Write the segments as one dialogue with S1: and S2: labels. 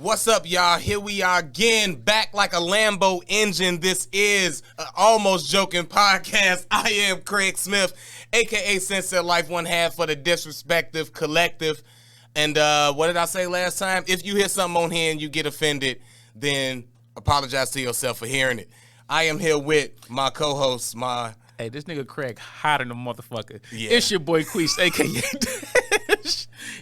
S1: What's up, y'all? Here we are again, back like a Lambo engine. This is an Almost Joking podcast. I am Craig Smith, a.k.a. Sincere Life, one half for the Disrespective Collective. And what did I say last time? If you hear something on here and you get offended, then apologize to yourself for hearing it. I am here with my co-host,
S2: Hey, this nigga Craig hotter than a motherfucker.
S1: Yeah.
S2: It's your boy Quis, a.k.a.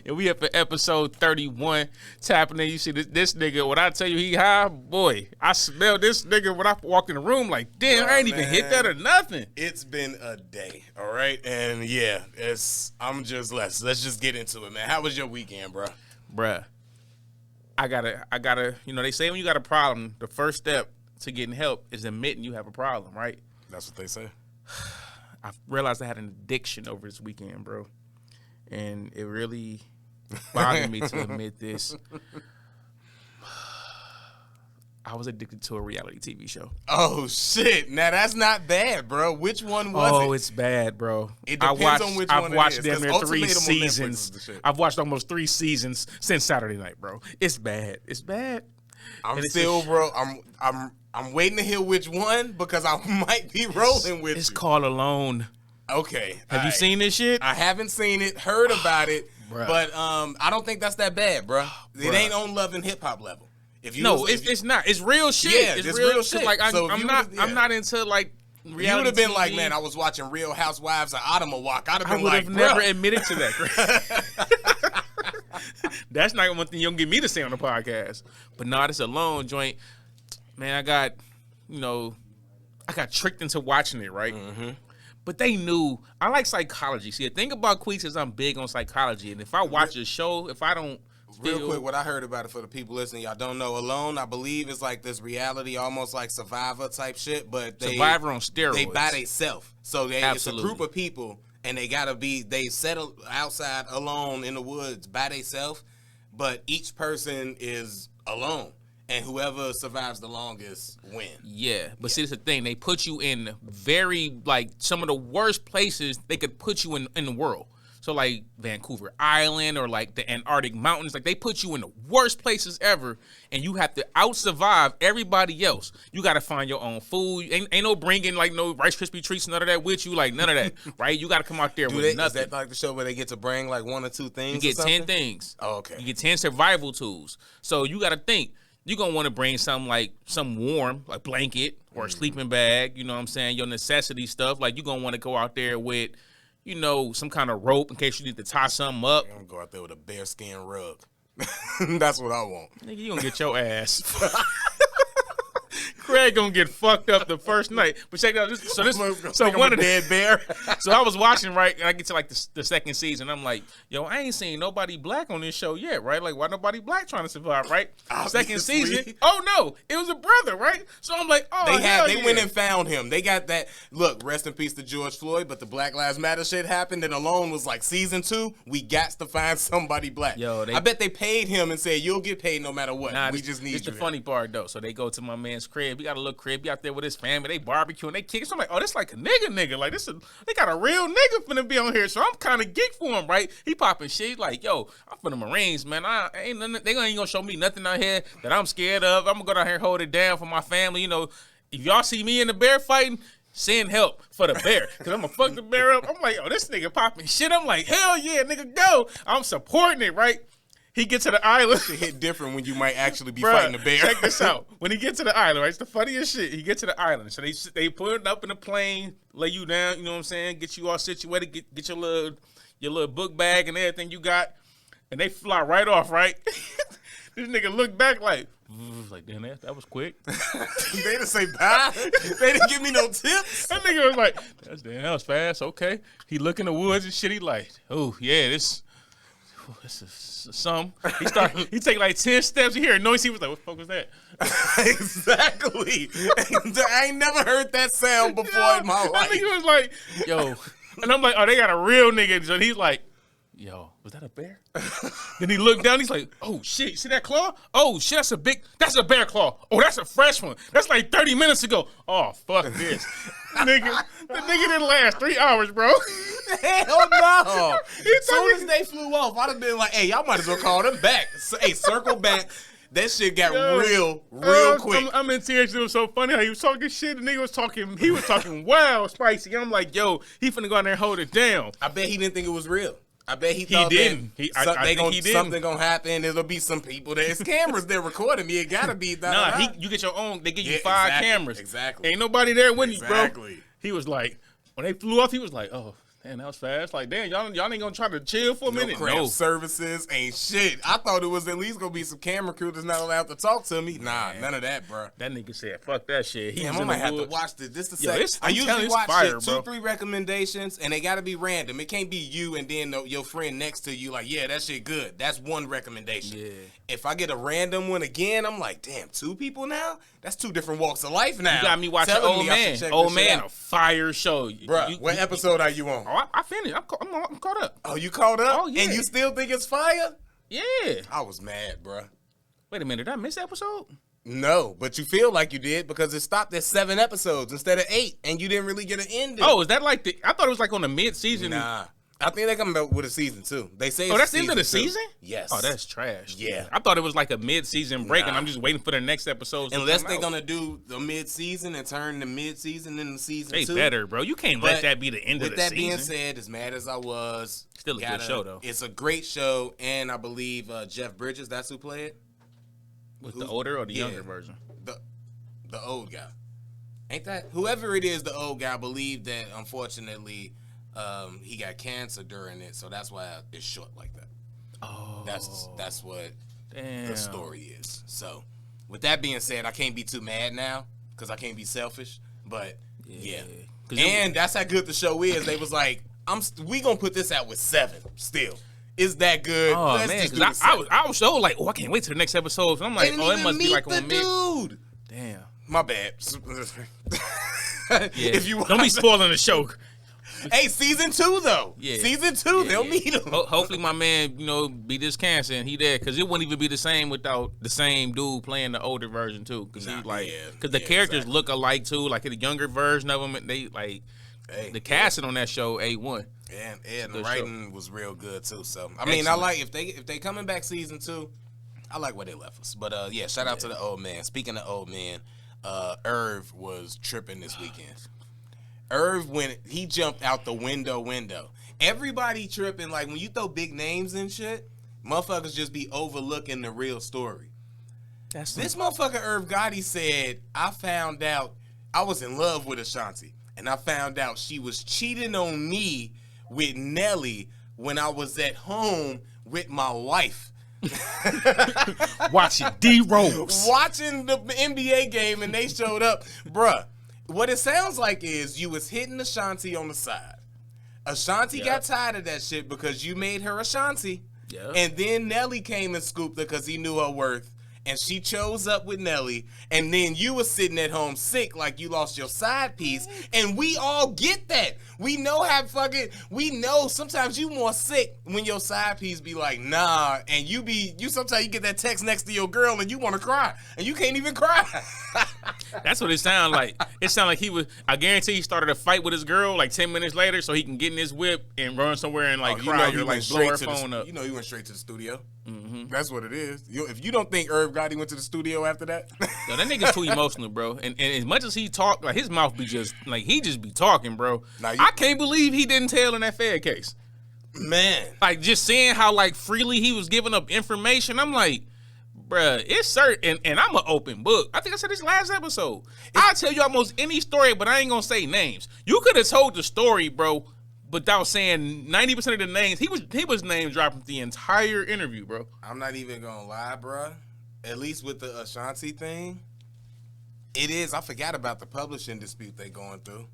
S2: And we up for episode 31. Tapping in, you see this nigga, when I tell you he high, boy, I smell this nigga when I walk in the room like, damn, I ain't even hit that or nothing.
S1: It's been a day, all right? And yeah, let's just get into it, man. How was your weekend, bro?
S2: Bruh, I gotta, they say when you got a problem, the first step to getting help is admitting you have a problem, right?
S1: That's what they say.
S2: I realized I had an addiction over this weekend, bro. And it really bothered me to admit this. I was addicted to a reality TV show.
S1: Oh, shit. Now, that's not bad, bro. Which one was it?
S2: Oh, it's bad, bro.
S1: It depends on which one it is.
S2: I've watched damn near 3
S1: Ultimatum on Netflix
S2: seasons.
S1: is the shit.
S2: I've watched almost 3 seasons since Saturday night, bro. It's bad. It's bad.
S1: I'm still, bro. I'm waiting to hear which one because I might be rolling with
S2: It's
S1: you.
S2: called Alone.
S1: Okay.
S2: Have you seen this shit?
S1: I haven't seen it, heard about it,
S2: Bruh.
S1: but I don't think that's that bad, bro. It ain't on Love and Hip Hop level.
S2: It's not. It's real shit.
S1: Yeah, it's real shit.
S2: Like
S1: So
S2: I'm not into like reality.
S1: You would have been
S2: TV.
S1: like, man, I was watching Real Housewives of Ottawa. I'd have
S2: I
S1: been
S2: would
S1: like,
S2: have never
S1: bruh.
S2: admitted to that. That's not one thing you don't get me to say on the podcast. But no, this Alone joint, man. I got tricked into watching it, right?
S1: Mm-hmm.
S2: But they knew I like psychology. See, the thing about Quis is I'm big on psychology, and if I watch a show, if I don't
S1: Real quick, what I heard about it for the people listening, y'all don't know. Alone, I believe, is like this reality, almost like Survivor type shit. But
S2: Survivor on steroids.
S1: They by themselves, so it's a
S2: Absolutely.
S1: group of people, and they settle outside alone in the woods by themselves. But each person is alone, and whoever survives the longest wins.
S2: Yeah, but see, that's the thing. They put you in very, like, some of the worst places they could put you in the world. So, like, Vancouver Island or, like, the Antarctic Mountains. Like, they put you in the worst places ever, and you have to out-survive everybody else. You got to find your own food. Ain't no bringing, like, no Rice Krispie treats, none of that with you. Like, none of that, right? You got to come out there with nothing.
S1: Is that like the show where they get to bring, like, 1 or 2 things?
S2: You get
S1: or
S2: 10 things.
S1: Oh, okay.
S2: You get 10 survival tools. So, you got to think. You're going to want to bring something like some warm, like blanket or a sleeping bag, you know what I'm saying, your necessity stuff. Like, you're going to want to go out there with, some kind of rope in case you need to tie something up.
S1: I'm going to go out there with a bearskin rug. That's what I want.
S2: Nigga, you going to get your ass. Craig gonna get fucked up the first night. But check it out. So one of the dead bear. So I was watching, right, and I get to like the second season. I'm like, yo, I ain't seen nobody black on this show yet, right? Like, why nobody black trying to survive, right?
S1: Obviously.
S2: Second season. Oh no, it was a brother, right? So I'm like, oh,
S1: They went and found him. They got that. Look, rest in peace to George Floyd, but the Black Lives Matter shit happened, and Alone was like season 2. We got to find somebody black.
S2: Yo,
S1: I bet they paid him and said, you'll get paid no matter what. We just need you.
S2: It's the funny part though. So they go to my man's crib. He got a little crib. He out there with his family. They barbecue and they kick. So I'm like, oh, this like a nigga. Like they got a real nigga finna be on here. So I'm kind of geek for him, right? He popping shit like, yo, I'm for the Marines, man. They ain't gonna show me nothing out here that I'm scared of. I'm gonna go down here and hold it down for my family. If y'all see me in the bear fighting, send help for the bear. Cause I'm gonna fuck the bear up. I'm like, oh, this nigga popping shit. I'm like, hell yeah, nigga, go. I'm supporting it, right? He gets to the island.
S1: It hit different when you might actually be fighting the bear.
S2: Check this out. When he gets to the island, right? It's the funniest shit. He gets to the island. So they put it up in the plane, lay you down, you know what I'm saying? Get you all situated, get your little book bag and everything you got. And they fly right off, right? This nigga looked back like damn, that was quick.
S1: They didn't say bye. They didn't give me no tips.
S2: That nigga was like, that was fast. Okay. He look in the woods and shit. He like, oh yeah, this is some. He take like 10 steps. You hear a noise. He was like, what the fuck was that?
S1: Exactly. I ain't never heard that sound before in my life.
S2: That nigga was like, yo. And I'm like, oh, they got a real nigga. So he's like, yo, was that a bear? Then he looked down. He's like, oh, shit. You see that claw? Oh, shit, that's a bear claw. Oh, that's a fresh one. That's like 30 minutes ago. Oh, fuck this. The nigga didn't last 3 hours, bro.
S1: Hell no. As soon as they flew off, I'd have been like, hey, y'all might as well call them back. Hey, circle back. That shit got real quick.
S2: I'm in tears. It was so funny how he was talking shit. The nigga was talking. He was talking wild, spicy. I'm like, yo, he finna go out there and hold it down.
S1: I bet he didn't think it was real. I bet he thought
S2: didn't.
S1: Something gonna happen. There'll be some people. There's cameras there recording me. It gotta be.
S2: You get your own. They give you 5 cameras.
S1: Exactly.
S2: Ain't nobody there with you, bro. He was like, when they flew off, he was like, oh. Man, that was fast. Like, damn, y'all ain't gonna try to chill for a minute?
S1: No services ain't shit. I thought it was at least gonna be some camera crew that's not allowed to talk to me. Nah, none of that, bro.
S2: That nigga said, fuck that shit.
S1: I might have to watch this. This the second. I usually watch shit, 2-3 recommendations, and they gotta be random. It can't be you and then your friend next to you like, yeah, that shit good. That's one recommendation. Yeah. If I get a random one again, I'm like, damn, 2 people now? That's 2 different walks of life now.
S2: You got me watching Old Man. Old Man, a fire show.
S1: Bro, what episode are you on?
S2: Oh, I finished. I'm caught up.
S1: Oh, you caught up?
S2: Oh, yeah.
S1: And you still think it's fire?
S2: Yeah.
S1: I was mad, bro.
S2: Wait a minute, did I miss the episode?
S1: No, but you feel like you did because it stopped at 7 episodes instead of 8, and you didn't really get an ending.
S2: Oh, is that like I thought it was like on the mid-season.
S1: Nah. I think they're coming back with a season 2. They say
S2: that's the end of the season?
S1: Yes.
S2: Oh, that's trash.
S1: Yeah.
S2: I thought it was like a mid-season break, and I'm just waiting for the next episodes.
S1: Unless they're going to do the mid-season and turn the mid-season into season 2.
S2: They better, bro. You can't let that be the end of the season.
S1: With that being said, as mad as I was.
S2: Still a good show, though.
S1: It's a great show, and I believe Jeff Bridges, that's who played it?
S2: The older or the younger version?
S1: The old guy. Ain't that? Whoever it is, the old guy, believed that, unfortunately, he got cancer during it, so that's why it's short like that. Oh. That's what the story is. So, with that being said, I can't be too mad now, because I can't be selfish, but, yeah. And that's how good the show is. They was like, we gonna put this out with 7 still. Is that good?
S2: Oh, let's man, because I was so like, I can't wait till the next episode. And I'm like, it must be like on
S1: dude.
S2: Damn.
S1: My bad.
S2: If you don't be spoiling the show.
S1: Hey, season 2 though. Yeah. Season 2, they'll meet him.
S2: Hopefully my man, beat this cancer and he there, because it wouldn't even be the same without the same dude playing the older version too. Because the characters look alike too. Like the younger version of them, they like the casting on that show A1.
S1: And the writing was real good too. So I mean, I like if they coming back season 2, I like where they left us. But shout out to the old man. Speaking of old man, Irv was tripping this weekend. Irv, when he jumped out the window. Everybody tripping, like when you throw big names and shit, motherfuckers just be overlooking the real story. This motherfucker Irv Gotti said, I found out I was in love with Ashanti, and I found out she was cheating on me with Nelly when I was at home with my wife.
S2: Watching D-Rose.
S1: Watching the NBA game, and they showed up. Bruh, what it sounds like is you was hitting Ashanti on the side. Ashanti got tired of that shit because you made her Ashanti. Yep. And then Nelly came and scooped her because he knew her worth. And she chose up with Nelly, and then you was sitting at home sick like you lost your side piece, and we all get that. We know we know sometimes you more sick when your side piece be like, nah, and you sometimes you get that text next to your girl and you want to cry, and you can't even cry.
S2: That's what it sounded like. It sounded like I guarantee he started a fight with his girl like 10 minutes later so he can get in his whip and run somewhere and cry or blow her phone up.
S1: You know he went straight to the studio. Mm-hmm. That's what it is. If you don't think Irv Gotti went to the studio after that,
S2: yo, that nigga's too emotional, bro. And as much as he talk, like his mouth be just he just be talking, bro. I can't believe he didn't tell in that Fed case,
S1: man.
S2: Like just seeing how freely he was giving up information. I'm like, bruh, it's certain, and I'm an open book. I think I said this last episode. I'll tell you almost any story, but I ain't gonna say names. You could have told the story, bro, without saying 90% of the names. He was name dropping the entire interview, bro.
S1: I'm not even gonna lie, bro. At least with the Ashanti thing, it is. I forgot about the publishing dispute they going through.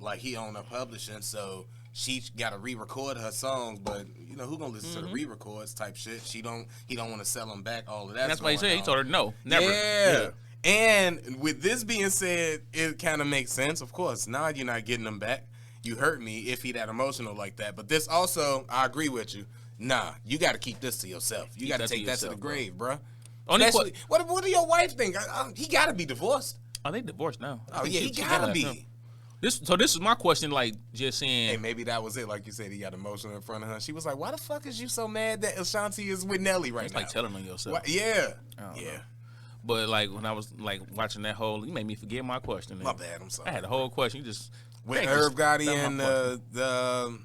S1: Like he owned her publishing, so she got to re-record her songs. But who gonna listen to the re-records type shit? He don't want to sell them back. All of that.
S2: That's why he said he told her no, never.
S1: Yeah. And with this being said, it kind of makes sense. Of course, now you're not getting them back. You hurt me if he that emotional like that. But this also, I agree with you. Nah, you got to keep this to yourself. You got to take that to the grave, bro. What do your wife think? He got to be divorced.
S2: Oh, they divorced now.
S1: Oh, yeah, he got to be.
S2: This is my question. Like, just saying.
S1: Hey, maybe that was it. Like you said, he got emotional in front of her. She was like, "Why the fuck is you so mad that Ashanti is with Nelly right
S2: It's
S1: now?"
S2: like telling on yourself.
S1: What? Yeah.
S2: I don't
S1: Yeah.
S2: know. But like when I was like watching that whole, you made me forget my question.
S1: My bad. I'm sorry.
S2: I had a whole question. You just
S1: with Irv Gotti and the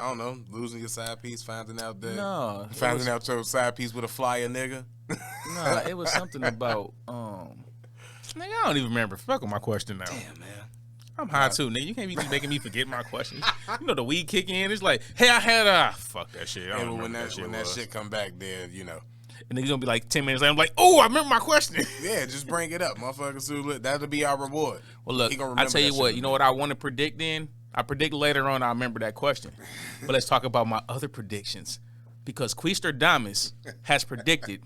S1: I don't know, losing your side piece, finding out your side piece with a flyer nigga.
S2: No, it was something about nigga, I don't even remember. Fuck with my question now.
S1: Damn, man.
S2: I'm high too, nigga. You can't be making me forget my questions. You know the weed kick in. It's like, hey, I had fuck that shit. I don't remember
S1: when that shit come back, then you know.
S2: And then he's gonna be like 10 minutes later. I'm like, oh, I remember my question.
S1: Yeah, just bring it up, motherfucker. That'll be our reward.
S2: Well, look, I tell you what. You know what I want to predict? Then I predict later on. I remember that question. But let's talk about my other predictions, because Quistradamous has predicted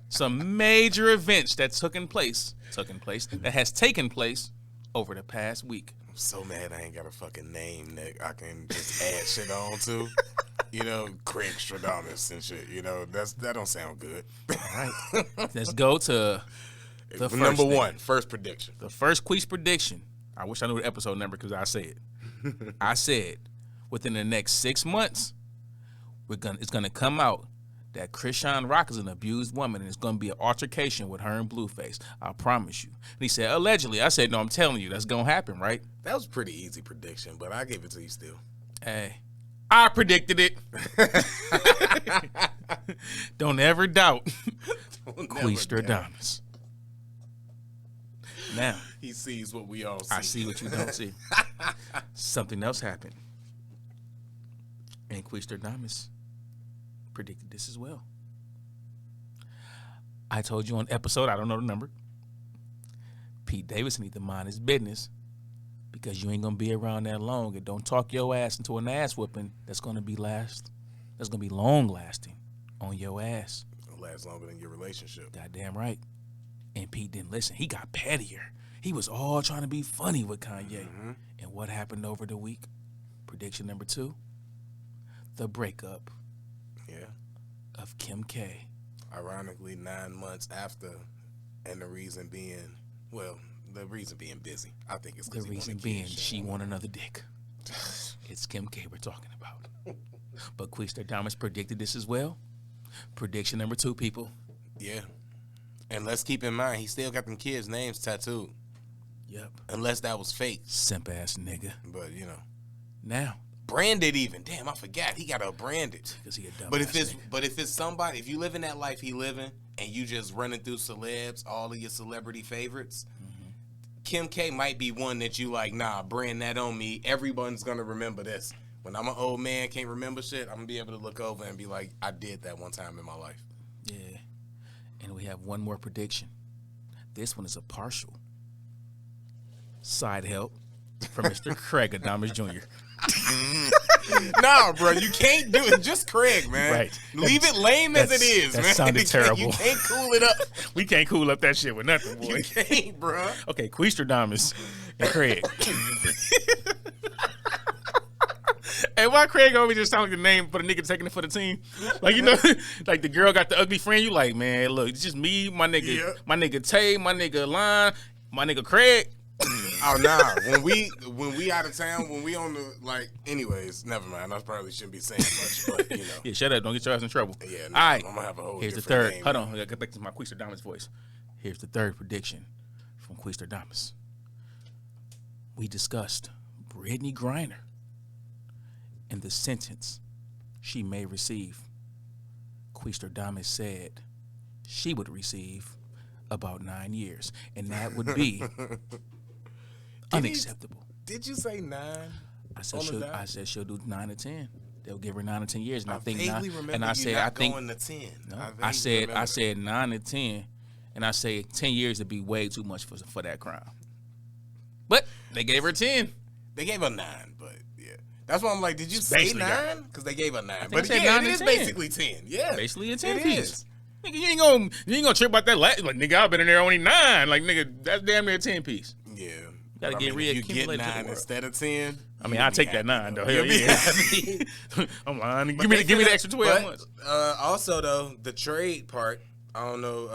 S2: some major events that has taken place over the past week.
S1: I'm so mad I ain't got a fucking name that I can just add shit on to. You know, Quistradamous and shit. You know, that don't sound good.
S2: All right, let's go to the
S1: number one, first prediction.
S2: The first Quis prediction. I wish I knew the episode number because I said, I said, within the next 6 months, it's gonna come out that Krishan Rock is an abused woman, and it's gonna be an altercation with her and Blueface. I promise you. And he said, allegedly. I said, no, I'm telling you, that's gonna happen, right?
S1: That was a pretty easy prediction, but I gave it to you still.
S2: Hey, I predicted it. Don't ever doubt Quistradamous. Now
S1: he sees what we all see.
S2: I see what you don't see. Something else happened, and Quistradamous predicted this as well. I told you on episode, I don't know the number, Pete Davidson need to mind his business, because you ain't gonna be around that long, and don't talk your ass into an ass whooping that's gonna be long lasting on your ass.
S1: It'll last longer than your relationship.
S2: Goddamn right. And Pete didn't listen. He got pettier. He was all trying to be funny with Kanye. Mm-hmm. And what happened over the week? Prediction number 2, the breakup of Kim K.
S1: Ironically, 9 months after, and the reason being busy. I think it's
S2: the reason being she want another dick. It's Kim K we're talking about. But Quistradamous predicted this as well. Prediction number 2, people.
S1: Yeah. And let's keep in mind, he still got them kids' names tattooed.
S2: Yep.
S1: Unless that was fake.
S2: Simp ass nigga.
S1: But, you know.
S2: Now.
S1: Branded even. Damn, I forgot. He got to brand it.
S2: Because he a dumb
S1: But if it's somebody, if you live in that life he living, and you just running through celebs, all of your celebrity favorites, Kim K might be one that you like, nah, brand that on me. Everyone's going to remember this. When I'm an old man, can't remember shit, I'm going to be able to look over and be like, I did that one time in my life.
S2: Yeah. And we have one more prediction. This one is a partial side help from Mr. Craig Adamas Jr.
S1: Nah, bro, you can't do it. Just Craig, man.
S2: Right.
S1: Leave it lame as it is,
S2: that
S1: man.
S2: Sounded terrible.
S1: You can't cool it up.
S2: We can't cool up that shit with nothing, boy.
S1: You can't, bro.
S2: Okay, Quistradamous and Craig. Hey, why Craig always just sound like the name for the nigga taking it for the team? Like, you know, like the girl got the ugly friend. You like, man, look, it's just me, my nigga, my nigga Tay, my nigga Lon, my nigga Craig.
S1: Oh nah, when we out of town, when we on the anyways, never mind. I probably shouldn't be saying much, but you know.
S2: Yeah, shut up, don't get your ass in trouble.
S1: Yeah,
S2: all right.
S1: I'm gonna have a whole.
S2: Here's the third. Hold on, I gotta get back to my Quistradamous voice. Here's the third prediction from Quistradamous. We discussed Brittany Griner and the sentence she may receive. Quistradamous said she would receive about 9 years, and that would be unacceptable.
S1: Did you say 9?
S2: I said she'll do 9 to 10. They'll give her 9 to 10 years, and I think
S1: vaguely
S2: 9.
S1: Remember
S2: And I said I think
S1: going to 10.
S2: No, I said 9 to 10, and I say 10 years would be way too much for that crime. But they gave her 10.
S1: They gave her 9, but yeah, that's why I'm like, did you say 9? Because they gave her 9. But
S2: yeah,
S1: it is basically 10. Yeah,
S2: basically a 10
S1: it
S2: piece.
S1: Is.
S2: Nigga, you ain't gonna trip about that last. Like, nigga, I've been in there only 9. Like, nigga, that's damn near a 10 piece.
S1: Yeah,
S2: you gotta get reaccumulated.
S1: You get 9 instead of 10.
S2: I mean, I'll take that 9 though. Hell yeah. I'm lying. Give me the extra 12 months.
S1: Also though, the trade part, I don't know.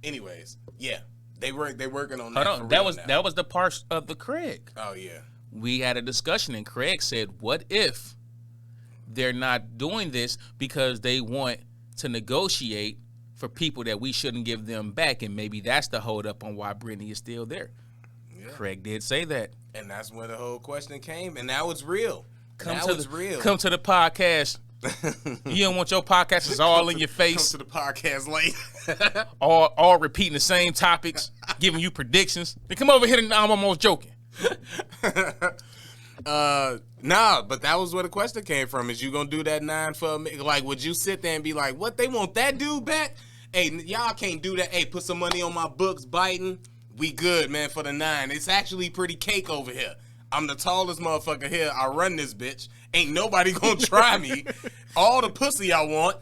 S1: Anyways, yeah, They working on that.
S2: Hold on, that was the part of the Craig.
S1: Oh yeah.
S2: We had a discussion, and Craig said, "What if they're not doing this because they want to negotiate for people that we shouldn't give them back, and maybe that's the hold up on why Brittany is still there." Yeah. Craig did say that,
S1: and that's where the whole question came, and now it's real.
S2: Come to the podcast. You don't want your podcast is all in your face.
S1: Come to the podcast late.
S2: all repeating the same topics, giving you predictions. Then come over here and I'm almost joking.
S1: Nah, but that was where the question came from. Is you gonna do that 9 for me? Like, would you sit there and be like, what, they want that dude back? Hey, y'all can't do that. Hey, put some money on my books, biting. We good, man, for the 9. It's actually pretty cake over here. I'm the tallest motherfucker here. I run this bitch. Ain't nobody gonna try me. All the pussy I want.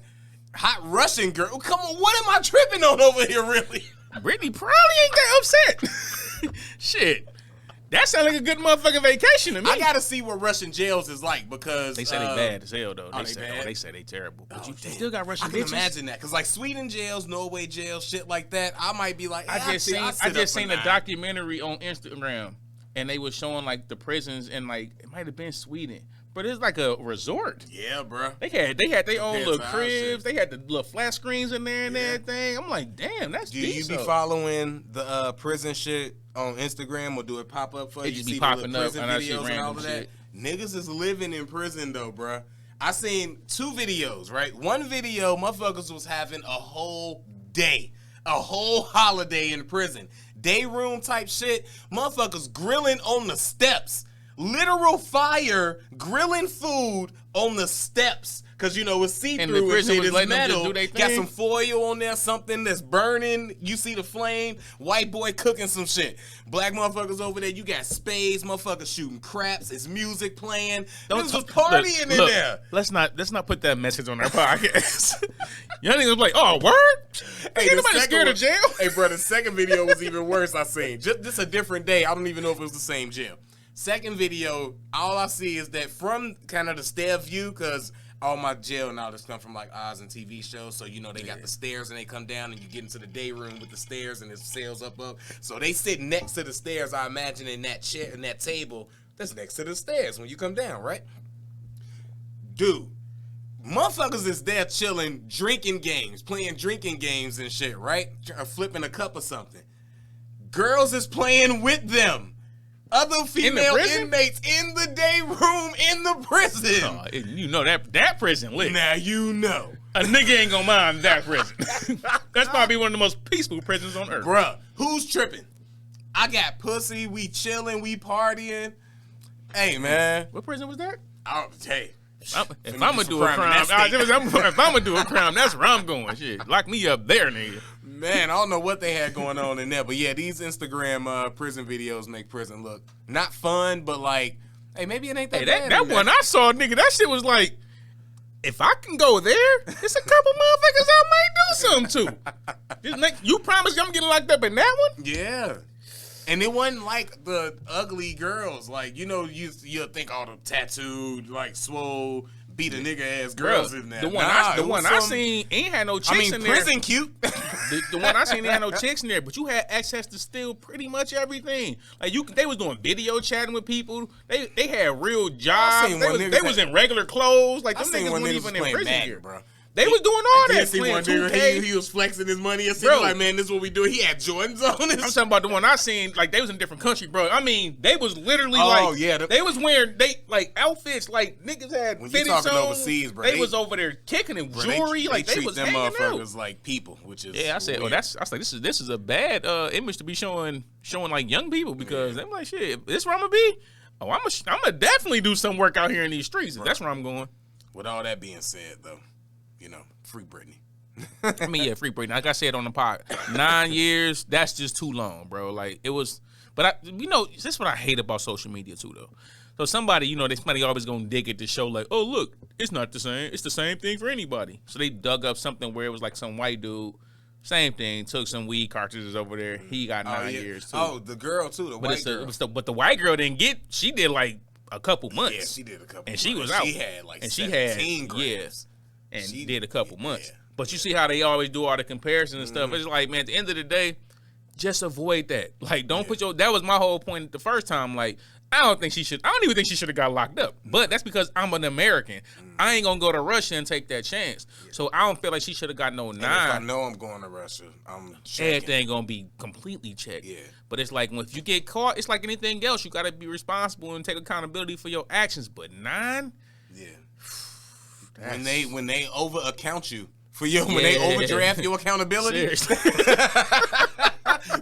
S1: Hot Russian girl. Come on, what am I tripping on over here, really?
S2: Brittany probably ain't that upset. Shit. That sounds like a good motherfucking vacation to me.
S1: I gotta see what Russian jails is like because
S2: they say they bad as hell though.
S1: They
S2: say they terrible. But you still got Russian bitches.
S1: I can imagine that because like Sweden jails, Norway jails, shit like that. I might be like,
S2: I just seen a documentary on Instagram, and they was showing like the prisons in like it might have been Sweden, but it's like a resort.
S1: Yeah, bro.
S2: They had their own little cribs. They had the little flat screens in there and everything. I'm like, damn, that's decent.
S1: Do you be following the prison shit on Instagram, or do it pop up for you?
S2: It just be popping up and I see random shit.
S1: Niggas is living in prison though, bruh. I seen 2 videos, right? One video, motherfuckers was having a whole day, a whole holiday in prison. Day room type shit. Motherfuckers grilling on the steps. Literal fire, grilling food on the steps. Cause you know it's see-through and shit, it's metal. Got some foil on there, something that's burning. You see the flame. White boy cooking some shit. Black motherfuckers over there. You got spades. Motherfuckers shooting craps. It's music playing. This was partying in there.
S2: Let's not put that message on our podcast. Y'all niggas like, oh, word? Hey, ain't nobody scared of jail?
S1: Hey, bro, the second video was even worse. I seen just a different day. I don't even know if it was the same jail. Second video, all I see is that from kind of the stair view, because all my jail now just come from like Oz and TV shows, so you know they got the stairs and they come down and you get into the day room with the stairs and there's sails up. So they sit next to the stairs, I imagine, in that chair and that table that's next to the stairs when you come down, right? Dude, motherfuckers is there chilling, drinking games, playing drinking games and shit, right? Flipping a cup or something. Girls is playing with them. Other female inmates in the day room in the prison.
S2: Oh, you know that prison lit.
S1: Now you know.
S2: A nigga ain't gonna mind that prison. That's probably one of the most peaceful prisons on earth.
S1: Bruh, who's tripping? I got pussy, we chilling, we partying. Hey, man.
S2: What prison was that?
S1: Hey.
S2: If I'm gonna do a crime, that's where I'm going. Shit, lock me up there, nigga.
S1: Man, I don't know what they had going on in there, but yeah, these Instagram prison videos make prison look not fun, but like, hey, maybe it ain't that bad.
S2: That one I saw, nigga, that shit was like, if I can go there, it's a couple motherfuckers I might do something to. You promise I'm getting locked up in that one?
S1: Yeah. And it wasn't like the ugly girls. Like, you know, you'll think all the tattooed, like, swole, beat a nigga ass girls in there.
S2: The one I seen ain't had no chicks in there.
S1: Prison cute.
S2: The one I seen ain't had no chicks in there, but you had access to still pretty much everything. Like they was doing video chatting with people. They had real jobs. They was in regular clothes. Like them niggas weren't even in prison here, bro. They was doing all that. Playing 2K.
S1: He was flexing his money. And bro, like, man, this is what we do. He had Jordans on his.
S2: I'm talking about the one I seen. Like, they was in a different country, bro. I mean, they was literally they was wearing outfits like niggas had.
S1: When you talking overseas, bro,
S2: they was over there kicking in jewelry. They treat was them
S1: motherfuckers like people, which is
S2: I said, weird. I was like, this is a bad image to be showing like young people because I'm like, shit, this where I'm gonna be. Oh, I'm gonna definitely do some work out here in these streets. That's where I'm going.
S1: With all that being said, though. You know, free Britney.
S2: I mean, yeah, free Britney. Like I said on the pod, 9 years, that's just too long, bro. Like, it was, but this is what I hate about social media, too, though. So somebody always gonna dig at the show like, oh, look, it's not the same. It's the same thing for anybody. So they dug up something where it was like some white dude, same thing, took some weed cartridges over there. He got 9 years, too.
S1: Oh, the girl, too, the white girl.
S2: But the white girl she did like a couple months.
S1: Yeah, she did a couple
S2: months. And she was out.
S1: She had like 17 grams.
S2: Yeah. And she did a couple months. Yeah. But you see how they always do all the comparisons and stuff. It's like, man, at the end of the day, just avoid that. Like, don't put your. That was my whole point the first time. Like, I don't even think she should have got locked up. But that's because I'm an American. I ain't gonna go to Russia and take that chance. So I don't feel like she should have got no 9.
S1: And if I know I'm going to Russia, I'm checking.
S2: Everything gonna be completely checked.
S1: Yeah.
S2: But it's like if you get caught, it's like anything else. You gotta be responsible and take accountability for your actions. But 9,
S1: yeah. When they over account you for your when they overdraft your accountability,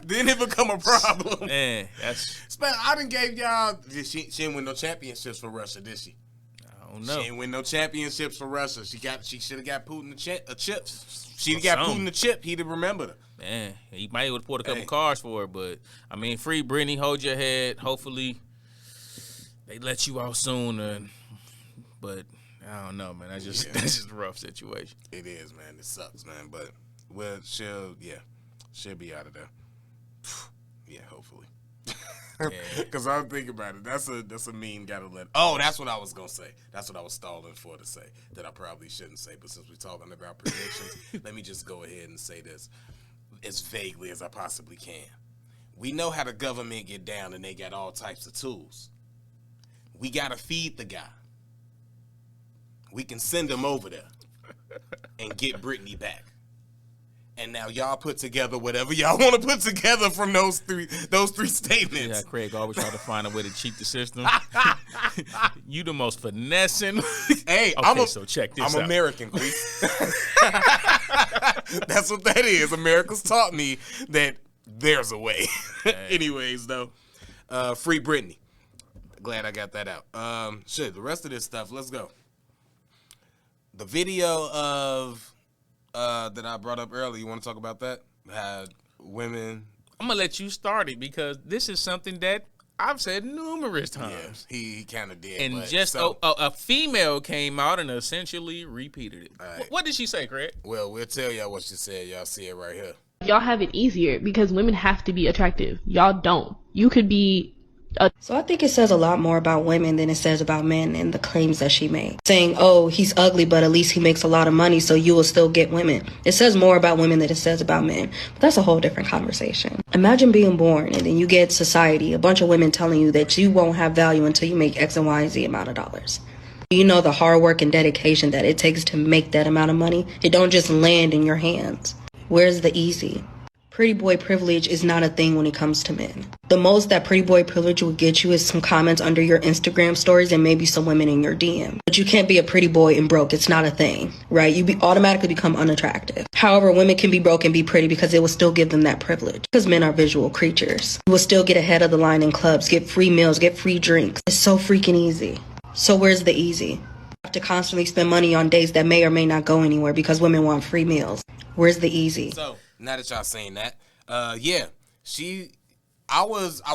S1: then it become a problem.
S2: Man, that's.
S1: I done gave y'all. She didn't win no championships for Russia, did she?
S2: I don't know.
S1: She didn't win no championships for Russia. She should have got Putin a chip. She'd got Putin a chip. He'd have remembered her.
S2: Man, he might have pulled a couple cards for her, but I mean, free Brittany, hold your head. Hopefully, they let you out soon. But I don't know, man. That's just a rough situation.
S1: It is, man. It sucks, man. But she'll be out of there. Yeah, hopefully. Because I'm thinking about it. That's a meme gotta let. Oh, that's what I was gonna say. That's what I was stalling for to say that I probably shouldn't say. But since we're talking about predictions, let me just go ahead and say this as vaguely as I possibly can. We know how the government get down, and they got all types of tools. We gotta feed the guy. We can send him over there and get Brittany back. And now y'all put together whatever y'all want to put together from those three statements.
S2: Yeah, Craig always try to find a way to cheat the system. You the most finessing.
S1: Hey,
S2: okay, so check this out.
S1: I'm American, Quis. That's what that is. America's taught me that there's a way. Anyways, though, free Brittany. Glad I got that out. The rest of this stuff, let's go. The video of that I brought up earlier, you want to talk about that? Had women.
S2: I'm gonna let you start it because this is something that I've said numerous times.
S1: Yeah, he kind of did.
S2: And just a female came out and essentially repeated it.
S1: Right.
S2: What did she say, Craig?
S1: Well, we'll tell y'all what she said. Y'all see it right here.
S3: Y'all have it easier because women have to be attractive. Y'all don't. You could be
S4: So I think it says a lot more about women than it says about men and the claims that she made. Saying, oh, he's ugly, but at least he makes a lot of money, so you will still get women. It says more about women than it says about men. But that's a whole different conversation. Imagine being born and then you get society, a bunch of women telling you that you won't have value until you make X and Y and Z amount of dollars. You know the hard work and dedication that it takes to make that amount of money. It don't just land in your hands. Where's the easy? Pretty boy privilege is not a thing when it comes to men. The most that pretty boy privilege will get you is some comments under your Instagram stories and maybe some women in your DM. But you can't be a pretty boy and broke. It's not a thing, right? You automatically become unattractive. However, women can be broke and be pretty because it will still give them that privilege. Because men are visual creatures. You will still get ahead of the line in clubs, get free meals, get free drinks. It's so freaking easy. So where's the easy? You have to constantly spend money on dates that may or may not go anywhere because women want free meals. Where's the easy?
S1: So, now that y'all saying that, I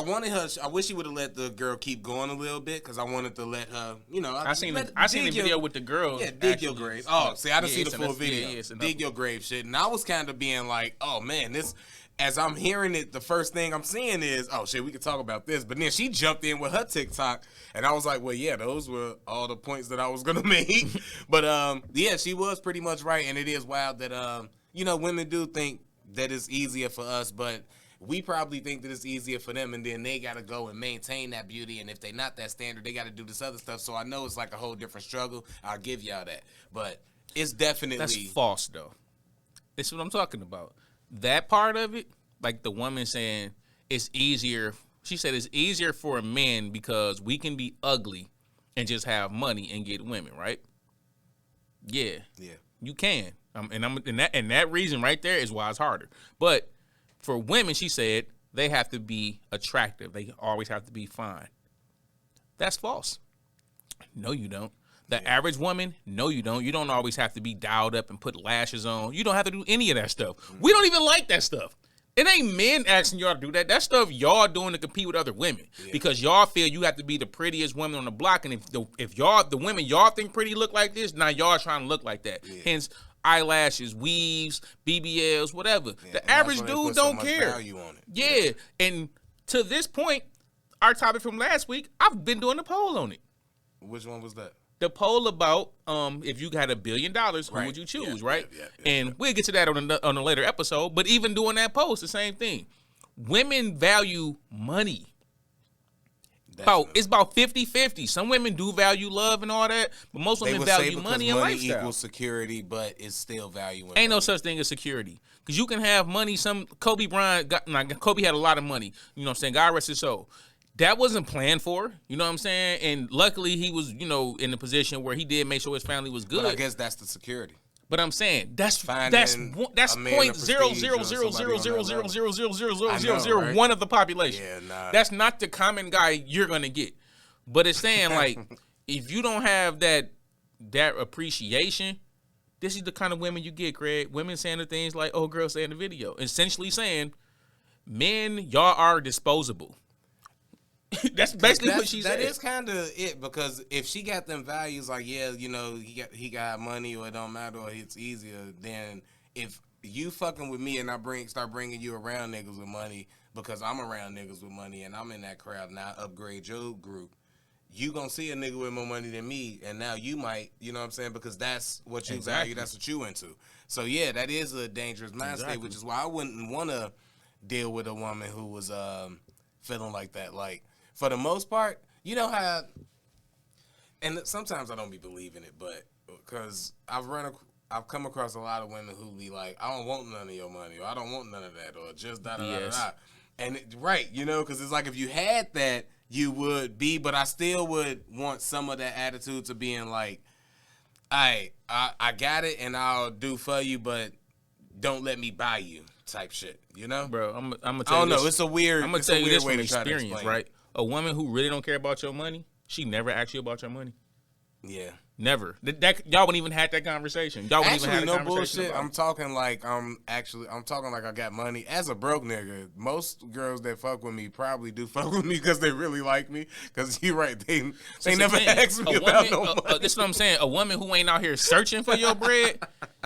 S1: wanted her. I wish she would have let the girl keep going a little bit because I wanted to let her.
S2: I seen the video with the girl.
S1: Yeah, dig your grave. Oh, see, I didn't see the full video. Dig your grave shit, and I was kind of being like, oh man, this. As I'm hearing it, the first thing I'm seeing is, oh shit, we could talk about this. But then she jumped in with her TikTok, and I was like, well, yeah, those were all the points that I was gonna make. But she was pretty much right, and it is wild that women do think that it's easier for us, but we probably think that it's easier for them, and then they got to go and maintain that beauty, and if they're not that standard, they got to do this other stuff. So I know it's like a whole different struggle. I'll give y'all that. But it's definitely...
S2: That's false, though. This is what I'm talking about. That part of it, like the woman saying it's easier, she said it's easier for men because we can be ugly and just have money and get women, right? Yeah. Yeah. You can. And that reason right there is why it's harder. But for women, she said they have to be attractive. They always have to be fine. That's false. No, you don't. The average woman, no, you don't. You don't always have to be dialed up and put lashes on. You don't have to do any of that stuff. We don't even like that stuff. It ain't men asking y'all to do that. That stuff y'all doing to compete with other women because y'all feel you have to be the prettiest woman on the block. And if the women y'all think pretty look like this, now y'all trying to look like that. Yeah. Hence, eyelashes, weaves, BBLs, whatever. Yeah, the average dude don't care. Value on it. Yeah, and to this point, our topic from last week, I've been doing a poll on it.
S1: Which one was that?
S2: The poll about if you had $1 billion, who would you choose, right? Yeah, and we'll get to that on a later episode. But even doing that poll, it's the same thing. women value money.
S1: Definitely.
S2: It's about 50-50. Some women do value love and all that, but most
S1: They
S2: women
S1: would say
S2: value
S1: because
S2: money and
S1: money
S2: lifestyle.
S1: equals security, but it's still valuing.
S2: Ain't no such thing as security. Because you can have money. Kobe had a lot of money. You know what I'm saying? God rest his soul. That wasn't planned for. You know what I'm saying? And luckily he was, in a position where he did make sure his family was good.
S1: But I guess that's the security.
S2: But I'm saying that's
S1: Finding
S2: point zero zero zero zero zero zero zero zero zero zero zero one of the population.
S1: Yeah, nah.
S2: That's not the common guy you're gonna get. But it's saying like if you don't have that appreciation, this is the kind of women you get, Craig. Women saying the things like, "Oh, girl, say in the video," essentially saying, "Men, y'all are disposable." That's basically what she said.
S1: That is kind of it, because if she got them values like, yeah, he got money, or it don't matter, or it's easier, then if you fucking with me and I start bringing you around niggas with money because I'm around niggas with money and I'm in that crowd and I upgrade your group, you gonna see a nigga with more money than me, and now you might, you know what I'm saying, because that's what you value, that's what you into. So yeah, that is a dangerous mind state, which is why I wouldn't want to deal with a woman who was feeling like that. Like, for the most part, you know how, and sometimes I don't be believing it, but because I've come across a lot of women who be like, I don't want none of your money, or I don't want none of that, or just da-da-da-da-da. And right, because it's like if you had that, you would be, but I still would want some of that attitude to being like, I got it and I'll do for you, but don't let me buy you type shit,
S2: Bro, I'm gonna tell you.
S1: I don't know. It's a weird.
S2: I'm gonna tell you this
S1: way
S2: from
S1: to try to
S2: experience,
S1: explain.
S2: right? A woman who really don't care about your money, she never asks you about your money.
S1: Yeah.
S2: Never. Y'all wouldn't even have that conversation. Y'all wouldn't even have
S1: no
S2: that conversation.
S1: Bullshit. I'm talking like I got money. As a broke nigga, most girls that fuck with me probably do fuck with me because they really like me. Because you're right, they never ask me about no money.
S2: This is what I'm saying. A woman who ain't out here searching for your bread,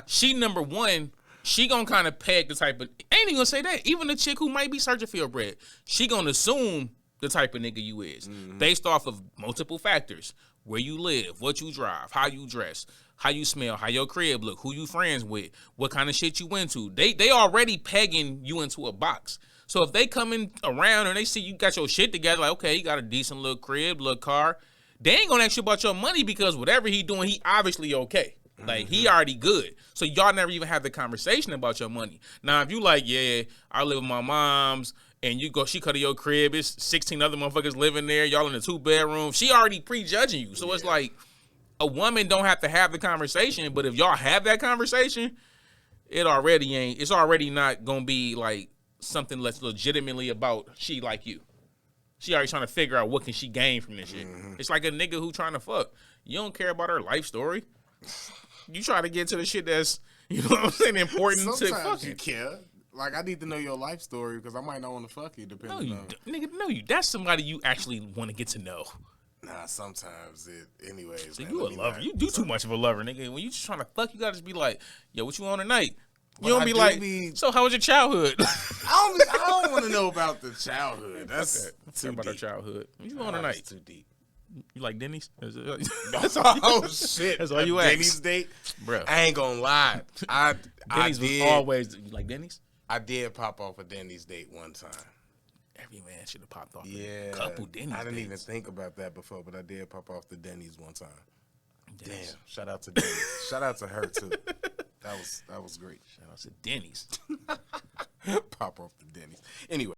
S2: she number one, she gonna kind of peg the type of. I ain't even gonna say that. Even a chick who might be searching for your bread, she gonna assume the type of nigga you is based off of multiple factors. Where you live, what you drive, how you dress, how you smell, how your crib look, who you friends with, what kind of shit you into. They already pegging you into a box. So if they coming around and they see you got your shit together, like, okay, you got a decent little crib, little car, they ain't gonna ask you about your money because whatever he doing, he obviously okay. Like, he already good. So y'all never even have the conversation about your money. Now, if you like, yeah, I live with my mom's, and she cut to your crib, it's 16 other motherfuckers living there, y'all in a 2-bedroom, she already prejudging you. So it's like, a woman don't have to have the conversation, but if y'all have that conversation, it's already not gonna be like something that's legitimately about she like you. She already trying to figure out what can she gain from this shit. It's like a nigga who trying to fuck. You don't care about her life story. You try to get to the shit that's, you know what I'm saying, important to fucking.
S1: Sometimes you care. Like, I need to know your life story because I might not want to fuck you, depending on.
S2: Nigga, no, that's somebody you actually want to get to know.
S1: Nah, sometimes anyways.
S2: So
S1: man,
S2: you a lover. You do too much of a lover, nigga. When you just trying to fuck, you gotta just be like, yo, what you on tonight? You don't be like, so how was your childhood?
S1: I don't want to know about the childhood. That's
S2: okay.
S1: too
S2: about
S1: deep.
S2: our childhood. What you on tonight?
S1: Too deep.
S2: You like Denny's?
S1: Oh shit!
S2: That's all you ask.
S1: Denny's date,
S2: bro.
S1: I ain't gonna lie.
S2: Denny's was always. You like Denny's?
S1: I did pop off a Denny's date one time.
S2: Every man should have popped off.
S1: Yeah,
S2: a couple Denny's.
S1: I didn't
S2: dates.
S1: even think about that before, but I did pop off the Denny's one time. Damn! Shout out to Denny's. Shout out to her too. That was great.
S2: Shout out to Denny's.
S1: Pop off the Denny's. Anyway.